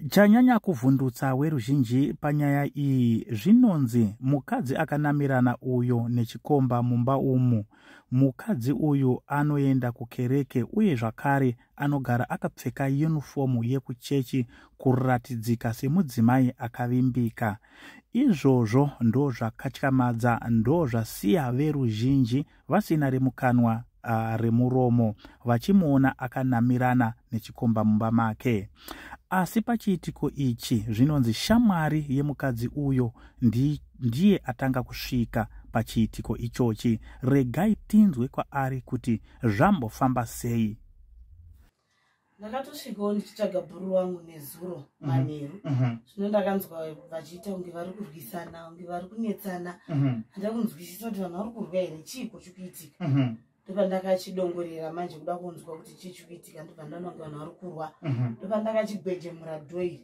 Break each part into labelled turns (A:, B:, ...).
A: Chanyanya kuvhundutsa weruzhinji panyaya iyi zvinonzi mukadzi akanamirana uyo nechikomba mumba umu. Mukadzi uyu anoenda kukereke uye zvakare anogara akapfeka unifomu yekuchechi kuratidzika semudzimai akavimbika. Izvozvo ndo zvakatyamadza, ndo zvasiya veruzhinji vasina remukanwa remuromo vachimuona akanamirana nechikomba mumba make. Asi pachiitiko ichi zvinonzi shamwari yemukadzi uyo ndiye atanga kusvika pachiitiko ichochi. Regai tinzwe kwaari kuti zvambofamba sei.
B: Ndakatosvikawo ndichitsvaga bhuru wangu nezuro manheru. Zvino ndakanzwa vachiita kunge vari kurwisana, kunge vari kunetsana. Handina kunzwisisa kuti vanhu vari kurwa here, chiiko chikuitika. Ndopandakachidongorera manje kuda kunzwa kuti chii chikuitika, ndobva ndaona kuti vanhu vari kurwa. Ndopandakachigwejemura dhoiri.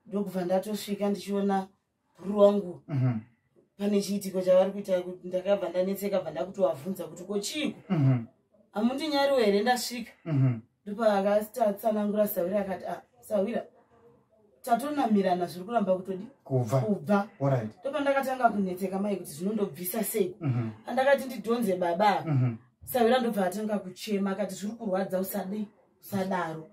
B: Ndobva ndatosvika ndichiona bhuru wangu pane chiitiko chavari kuita, kuti ndakabva ndanetseka, bva ndakutovabvunza kuti ko chiiko. Hamundinyariwo here ndasvika. Ndopa akatsanangura Sawira akati Sawira tatonamirana zviri kuramba kutodi kubva. Ndopa ndakatanga kunetseka mai kuti zvinondobvisa sei. Andakati ndidhonze baba. Sawira ndobva atanga kuchema akati zviri kurwadza usadaro.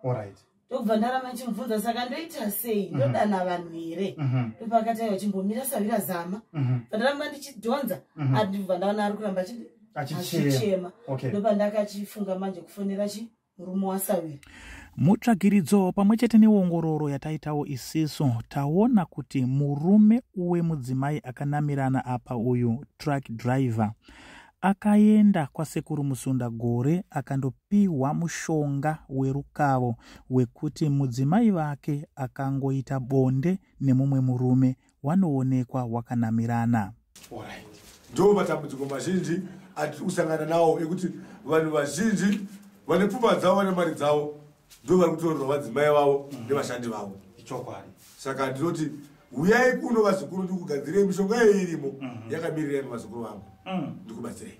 B: Ndobva ndaramba ndichimubvunza saka ndoita sei, ndodana vanhu here. Ndopa akati aiwa chimbomira Sawira zama. Ndaramba ndichidhonza andibva ndaona ari kuramba achichema. Ndopa ndakachifunga manje kufonera murume waSawira.
A: Mutsvagiridzo pamwechete neongororo yataitawo isiso taona kuti murume wemudzimai akanamirana apa uyu truck driver akaenda kwasekuru Musunda Gore akandopiwa mushonga werukavo wekuti mudzimai wake akangoita bonde nemumwe murume wanoonekwa wakanamirana.
C: Ndo matambudziko mazhinji usangana nawo ekuti vanhu vazhinji vane pfuma dzavo vane mari dzavo ndo vari kutorerwa madzimai vavo nevashandi vavo. Saka ndinoti uyai kuno vazukuru ndikugadzirei mishonga irimo yakamirira imi vazukuru vangu ndikubatsirei.